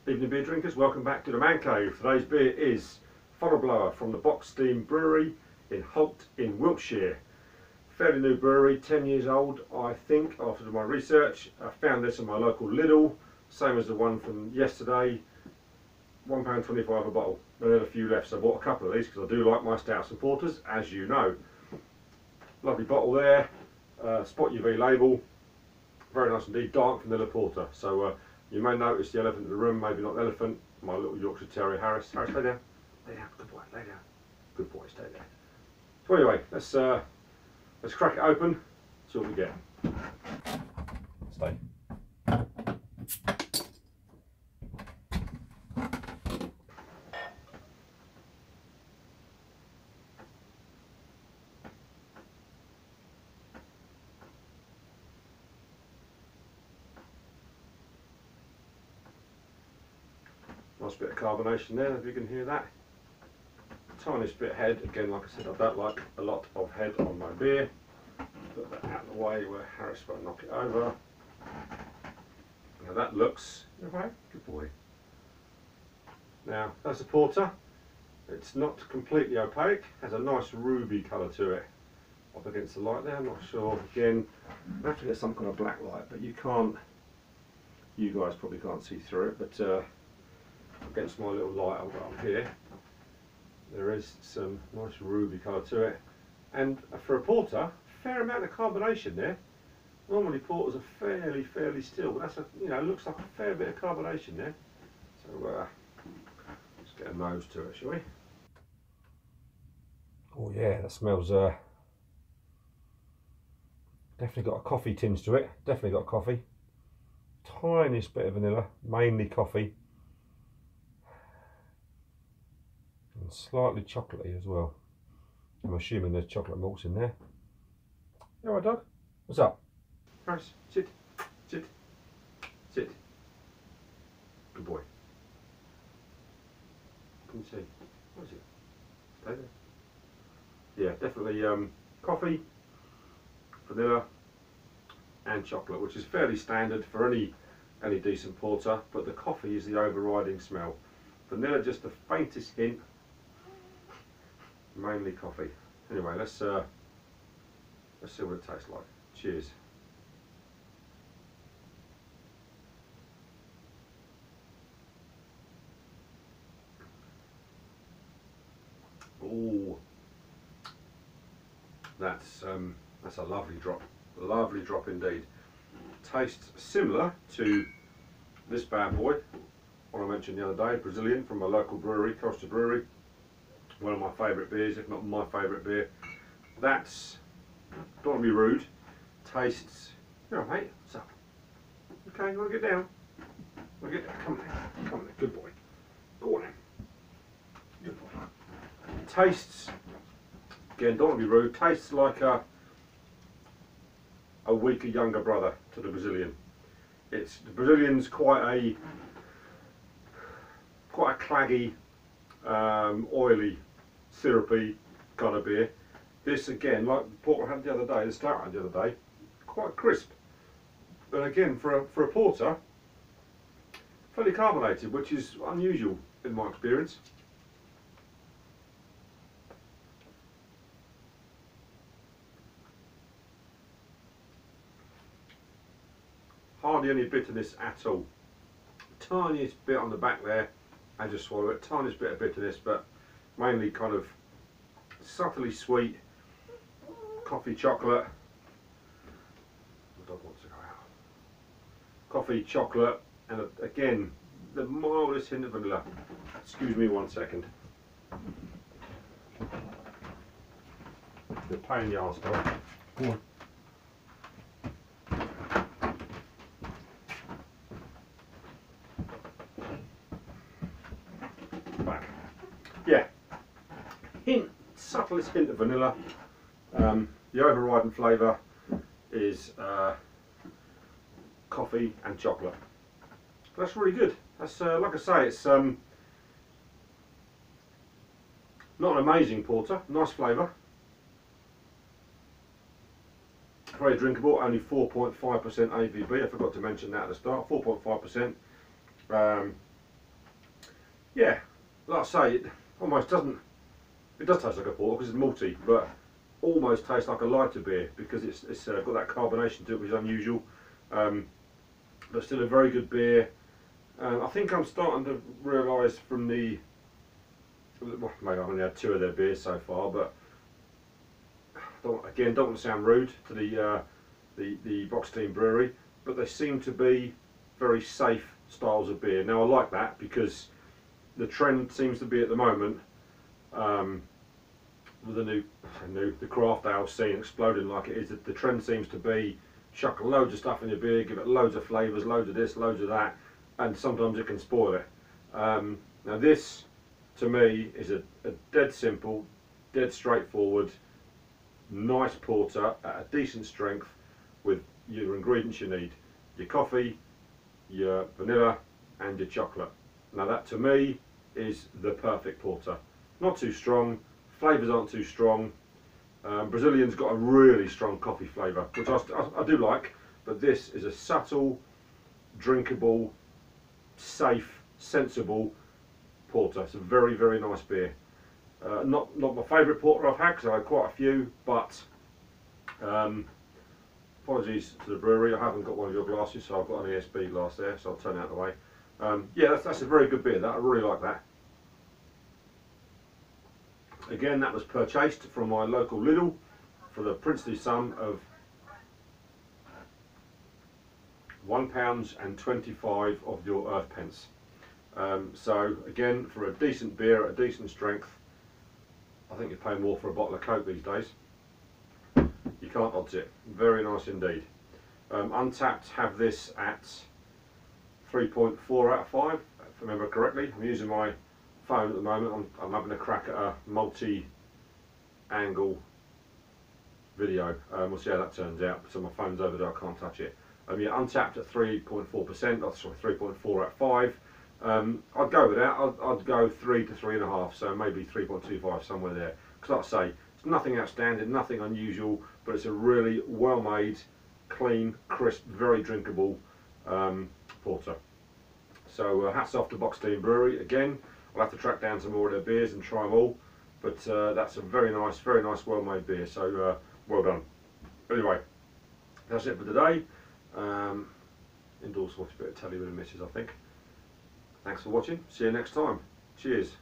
Evening beer drinkers, welcome back to the Mancave. Today's beer is Funnel Blower from the Box Steam Brewery in Holt in Wiltshire. Fairly new brewery, 10 years old I think, after my research. I found this in my local Lidl, same as the one from yesterday, £1.25 a bottle. I had a few left, so I bought a couple of these because I do like my stouts and porters, as you know. Lovely bottle there, Spot UV label, very nice indeed, dark vanilla porter. So you may notice the elephant in the room, maybe not the elephant, my little Yorkshire Terrier Harris. Harris, lay down. Lay down, good boy, lay down. Good boy, stay there. So anyway, let's crack it open, see what we get. Stay. Nice bit of carbonation there, if you can hear that. Tiniest bit of head, again like I said, I don't like a lot of head on my beer. Put that out of the way where Harris won't knock it over. Now that looks, okay, good boy. Now that's a porter. It's not completely opaque, has a nice ruby colour to it. Up against the light there, I'm not sure. Again, I have to get some kind of black light, but you can't, you guys probably can't see through it, but against my little light I've got up here, there is some nice ruby colour to it, and for a porter, a fair amount of carbonation there. Normally porters are fairly still, but that's looks like a fair bit of carbonation there. So let's get a nose to it, shall we? Oh yeah, that smells definitely got a coffee tinge to it. Definitely got coffee. Tiniest bit of vanilla, mainly coffee. And slightly chocolatey as well. I'm assuming there's chocolate malts in there. You alright, dog? What's up? Harris, sit, sit, sit. Good boy. Can you see? What is it? Stay there. Yeah, definitely coffee, vanilla, and chocolate, which is fairly standard for any decent porter. But the coffee is the overriding smell. Vanilla just the faintest hint. Mainly coffee. Anyway, let's see what it tastes like. Cheers. Oh, that's a lovely drop indeed. Tastes similar to this bad boy, one I mentioned the other day, Brazilian from a local brewery, Costa Brewery. One of my favourite beers, if not my favourite beer. That's, don't want to be rude, tastes, you know mate, what's up? Okay, you want to get down? Come on then, come on then, good boy. Go on then, good boy. Tastes, again, don't want to be rude, tastes like a weaker younger brother to the Brazilian. The Brazilian's quite a claggy, oily, syrupy kind of beer. This again, like the porter I had the other day, the stout I had the other day, quite crisp. But again, for a porter, fairly carbonated, which is unusual in my experience. Hardly any bitterness at all. Tiniest bit on the back there, I just swallow it. Tiniest bit of bitterness, but mainly kind of subtly sweet, coffee, chocolate. The dog wants to go out. Coffee, chocolate, and again, the mildest hint of vanilla. Excuse me 1 second. The pain in the arse, dog. Go on. Back. Yeah, subtlest hint of vanilla. The overriding flavour is coffee and chocolate. That's really good. That's like I say, it's not an amazing porter. Nice flavour. Very drinkable. Only 4.5% ABV. I forgot to mention that at the start. 4.5%. Yeah, like I say, it almost doesn't. It does taste like a porter because it's malty, but almost tastes like a lighter beer because it's got that carbonation to it, which is unusual. Um, but still a very good beer. I think I'm starting to realise from the, well, maybe I've only had 2 of their beers so far, but don't want to sound rude to the Box Team Brewery, but they seem to be very safe styles of beer. Now I like that because the trend seems to be at the moment, with the craft ale scene exploding like it is. The trend seems to be chuck loads of stuff in your beer, give it loads of flavours, loads of this, loads of that, and sometimes it can spoil it. Now this, to me, is a dead simple, dead straightforward, nice porter at a decent strength with your ingredients you need: your coffee, your vanilla, and your chocolate. Now that to me is the perfect porter. Not too strong, flavours aren't too strong. Brazilian's got a really strong coffee flavour, which I do like, but this is a subtle, drinkable, safe, sensible porter. It's a very, very nice beer. Not my favourite porter I've had because I had quite a few, but apologies to the brewery, I haven't got one of your glasses, so I've got an ESB glass there, so I'll turn it out of the way. Yeah, that's a very good beer, that I really like that. Again, that was purchased from my local Lidl for the princely sum of £1.25 of your earth pence. So again, for a decent beer at a decent strength, I think you pay more for a bottle of Coke these days. You can't odds it. Very nice indeed. Untapped have this at 3.4 out of 5, if I remember correctly. I'm using my phone at the moment. I'm having a crack at a multi-angle video. We'll see how that turns out. So my phone's over there, I can't touch it. Yeah, Untapped at 3.4%, that's 3.4 out of 5. I'd go with that. I'd go 3 to 3.5, so maybe 3.25, somewhere there. Because like I say, it's nothing outstanding, nothing unusual, but it's a really well made, clean, crisp, very drinkable porter. So hats off to Box Team Brewery. Again, I'll have to track down some more of their beers and try them all, but that's a very nice, well made beer, so well done. Anyway, that's it for today. Indoors watch a bit of telly with the missus, I think. Thanks for watching. See you next time. Cheers.